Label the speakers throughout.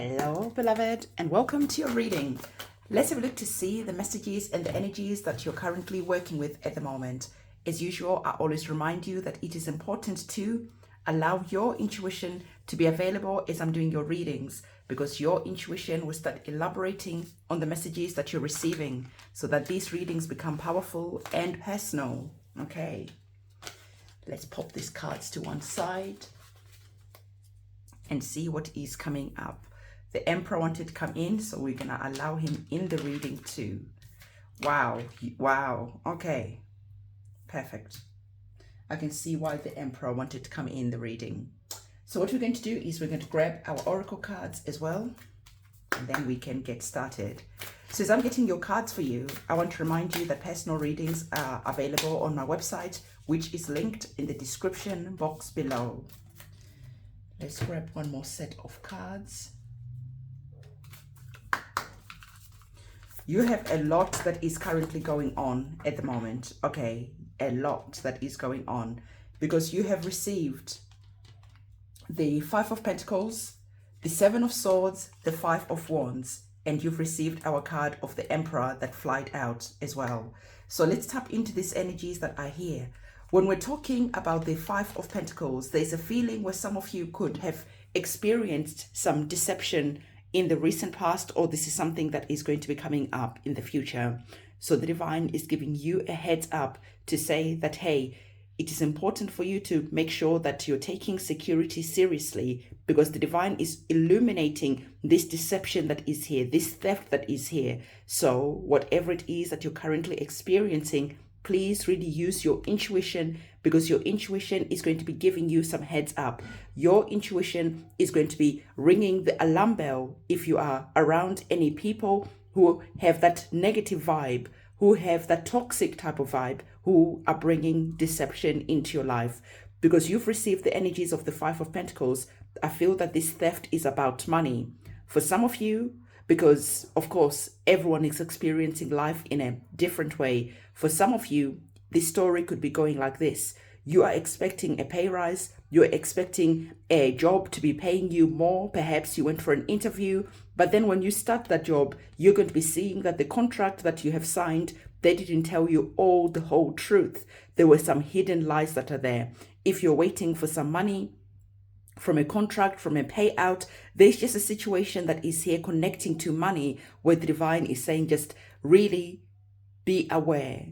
Speaker 1: Hello, beloved, and welcome to your reading. Let's have a look to see the messages and the energies that you're currently working with at the moment. As usual, I always remind you that it is important to allow your intuition to be available as I'm doing your readings, because your intuition will start elaborating on the messages that you're receiving so that these readings become powerful and personal. Okay, let's pop these cards to one side and see what is coming up. The Emperor wanted to come in, so we're gonna allow him in the reading too. Wow, okay, perfect. I can see why the Emperor wanted to come in the reading. So what we're going to do is we're going to grab our Oracle cards as well, and then we can get started. So as I'm getting your cards for you, I want to remind you that personal readings are available on my website, which is linked in the description box below. Let's grab one more set of cards. You have a lot that is currently going on at the moment. Okay, a lot that is going on because you have received the Five of Pentacles, the Seven of Swords, the Five of Wands, and you've received our card of the Emperor that flied out as well. So let's tap into these energies that are here. When we're talking about the Five of Pentacles, there's a feeling where some of you could have experienced some deception in the recent past, or this is something that is going to be coming up in the future. So the Divine is giving you a heads up to say that, hey, it is important for you to make sure that you're taking security seriously, because the Divine is illuminating this deception that is here, this theft that is here. So whatever it is that you're currently experiencing, please really use your intuition, because your intuition is going to be giving you some heads up. Your intuition is going to be ringing the alarm bell if you are around any people who have that negative vibe, who have that toxic type of vibe, who are bringing deception into your life. Because you've received the energies of the Five of Pentacles, I feel that this theft is about money. For some of you, because of course, everyone is experiencing life in a different way. For some of you, this story could be going like this. You are expecting a pay rise. You're expecting a job to be paying you more. Perhaps you went for an interview, but then when you start that job, you're going to be seeing that the contract that you have signed, they didn't tell you all the whole truth. There were some hidden lies that are there. If you're waiting for some money from a contract, from a payout, there's just a situation that is here connecting to money where the Divine is saying, just really be aware.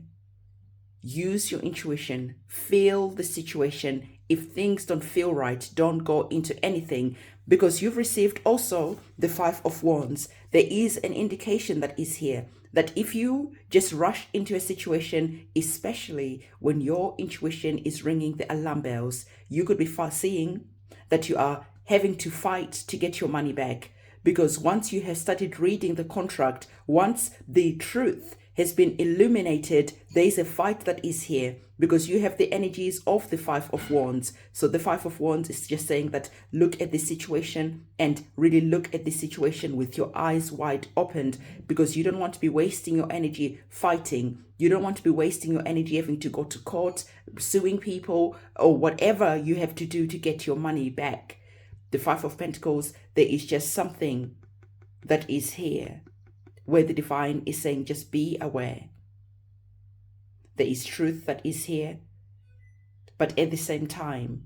Speaker 1: Use your intuition, feel the situation. If things don't feel right, don't go into anything, because you've received also the Five of Wands. There is an indication that is here that if you just rush into a situation, especially when your intuition is ringing the alarm bells, you could be foreseeing that you are having to fight to get your money back. Because once you have started reading the contract, once the truth has been illuminated, there is a fight that is here, because you have the energies of the Five of Wands. So the Five of Wands is just saying that look at the situation and really look at the situation with your eyes wide opened, because you don't want to be wasting your energy fighting. You don't want to be wasting your energy having to go to court, suing people, or whatever you have to do to get your money back. The Five of Pentacles, there is just something that is here where the Divine is saying, just be aware. There is truth that is here, but at the same time,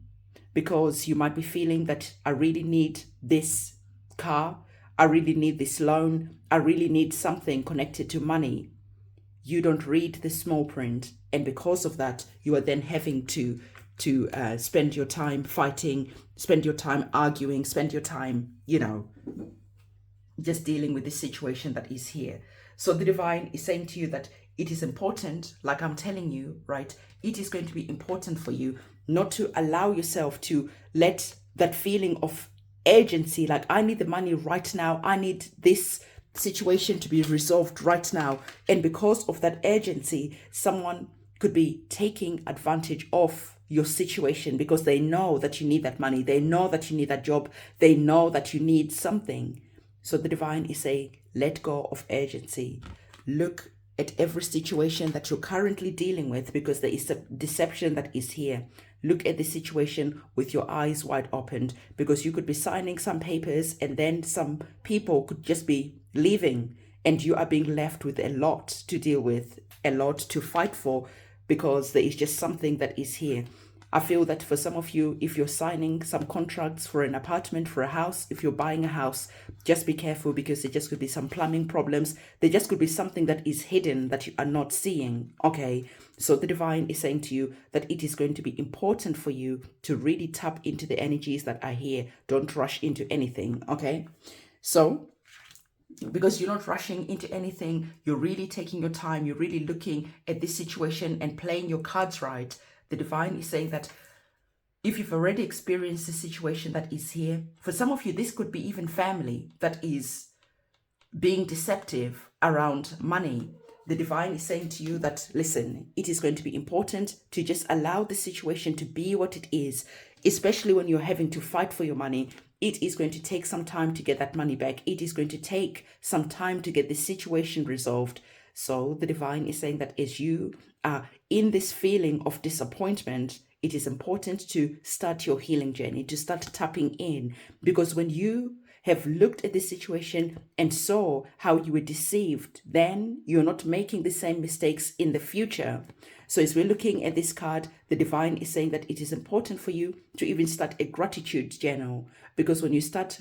Speaker 1: because you might be feeling that I really need this car, I really need this loan, I really need something connected to money, you don't read the small print, and because of that, you are then having to spend your time fighting, spend your time arguing, spend your time, just dealing with the situation that is here. So the Divine is saying to you that it is important, like I'm telling you, right? It is going to be important for you not to allow yourself to let that feeling of urgency, like I need the money right now, I need this situation to be resolved right now. And because of that urgency, someone could be taking advantage of your situation because they know that you need that money. They know that you need that job. They know that you need something. So the Divine is saying, let go of urgency. Look at every situation that you're currently dealing with, because there is a deception that is here. look at the situation with your eyes wide opened, because you could be signing some papers and then some people could just be leaving and you are being left with a lot to deal with, a lot to fight for, because there is just something that is here. I feel that for some of you, if you're signing some contracts for an apartment, for a house, if you're buying a house, just be careful, because there just could be some plumbing problems. There just could be something that is hidden that you are not seeing. Okay, so the divine is saying to you that it is going to be important for you to really tap into the energies that are here. Don't rush into anything. Okay, so because you're not rushing into anything, you're really taking your time, you're really looking at this situation and playing your cards right. The divine is saying that if you've already experienced the situation that is here, for some of you, this could be even family that is being deceptive around money. The divine is saying to you that, listen, it is going to be important to just allow the situation to be what it is, especially when you're having to fight for your money. It is going to take some time to get that money back. It is going to take some time to get the situation resolved. So the divine is saying that as you are in this feeling of disappointment, it is important to start your healing journey, to start tapping in, because when you have looked at the situation and saw how you were deceived, then you're not making the same mistakes in the future. So as we're looking at this card, the divine is saying that it is important for you to even start a gratitude journal, because when you start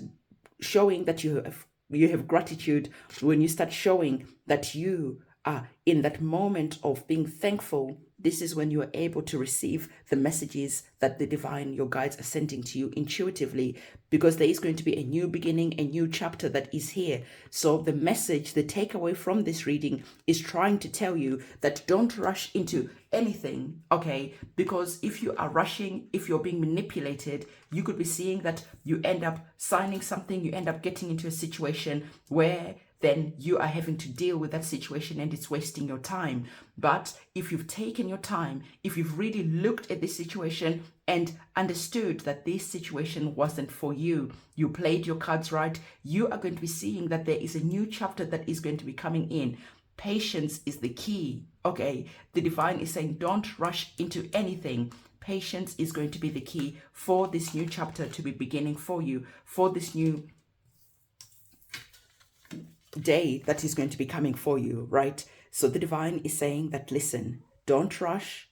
Speaker 1: showing that you have gratitude, when you start showing that you are in that moment of being thankful, this is when you are able to receive the messages that the divine, your guides, are sending to you intuitively, because there is going to be a new beginning, a new chapter that is here. So the message, the takeaway from this reading is trying to tell you that don't rush into anything, okay? Because if you are rushing, if you're being manipulated, you could be seeing that you end up signing something, you end up getting into a situation where then you are having to deal with that situation and it's wasting your time. But if you've taken your time, if you've really looked at this situation and understood that this situation wasn't for you, you played your cards right, you are going to be seeing that there is a new chapter that is going to be coming in. Patience is the key, okay? The divine is saying don't rush into anything. Patience is going to be the key for this new chapter to be beginning for you, for this new day that is going to be coming for you, right? So the divine is saying that, listen, don't rush.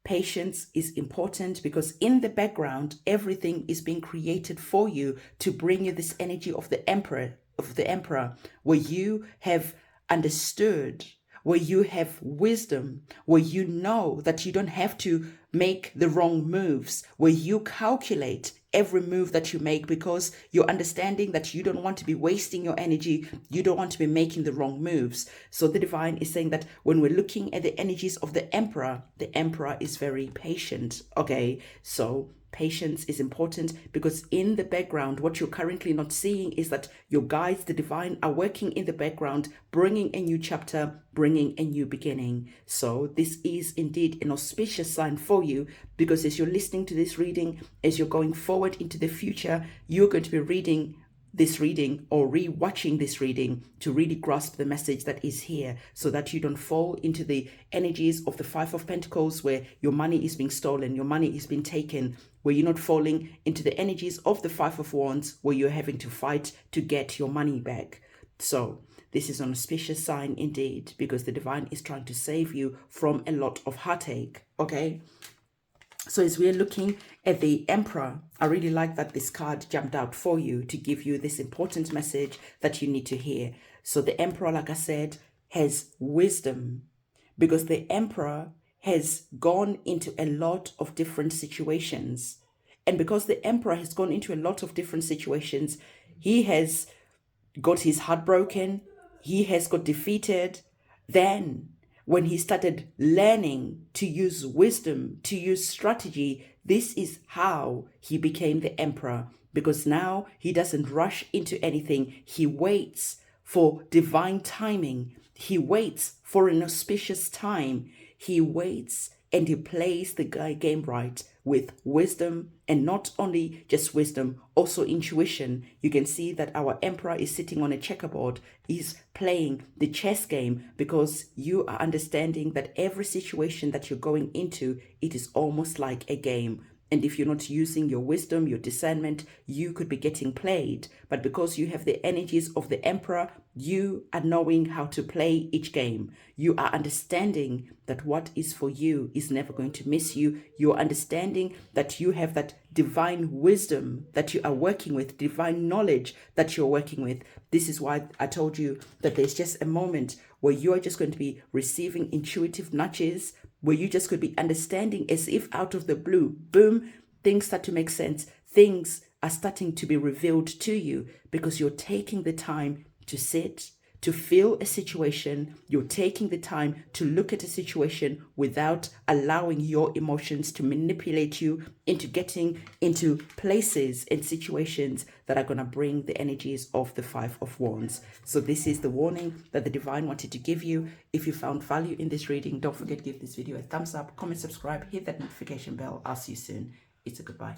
Speaker 1: Patience is important, because in the background, everything is being created for you to bring you this energy of the emperor, where you have understood, where you have wisdom, where you know that you don't have to make the wrong moves, where you calculate every move that you make, because you're understanding that you don't want to be wasting your energy, you don't want to be making the wrong moves. So the divine is saying that when we're looking at the energies of the emperor is very patient, okay? So patience is important, because in the background, what you're currently not seeing is that your guides, the divine, are working in the background, bringing a new chapter, bringing a new beginning. So this is indeed an auspicious sign for you, because as you're listening to this reading, as you're going forward into the future, you're going to be reading this reading or re-watching this reading to really grasp the message that is here, so that you don't fall into the energies of the Five of Pentacles, where your money is being stolen, your money is being taken, where you're not falling into the energies of the Five of Wands, where you're having to fight to get your money back. So this is an auspicious sign indeed, because the divine is trying to save you from a lot of heartache, okay? So as we're looking at the Emperor, I really like that this card jumped out for you to give you this important message that you need to hear. So the Emperor, like I said, has wisdom, because the Emperor has gone into a lot of different situations. And because the Emperor has gone into a lot of different situations, he has got his heart broken, he has got defeated. Then when he started learning to use wisdom, to use strategy, this is how he became the emperor. Because now he doesn't rush into anything. He waits for divine timing. He waits for an auspicious time. He waits and he plays the game right, with wisdom, and not only just wisdom, also intuition. You can see that our Emperor is sitting on a checkerboard, is playing the chess game, because you are understanding that every situation that you're going into, it is almost like a game. And if you're not using your wisdom, your discernment, you could be getting played. But because you have the energies of the Emperor, you are knowing how to play each game. You are understanding that what is for you is never going to miss you. You're understanding that you have that divine wisdom that you are working with, divine knowledge that you're working with. This is why I told you that there's just a moment where you are just going to be receiving intuitive nudges, where you just could be understanding as if out of the blue, boom, things start to make sense. Things are starting to be revealed to you because you're taking the time to sit, to feel a situation. You're taking the time to look at a situation without allowing your emotions to manipulate you into getting into places and situations that are going to bring the energies of the Five of Wands. So this is the warning that the divine wanted to give you. If you found value in this reading, don't forget to give this video a thumbs up, comment, subscribe, hit that notification bell. I'll see you soon. It's a goodbye.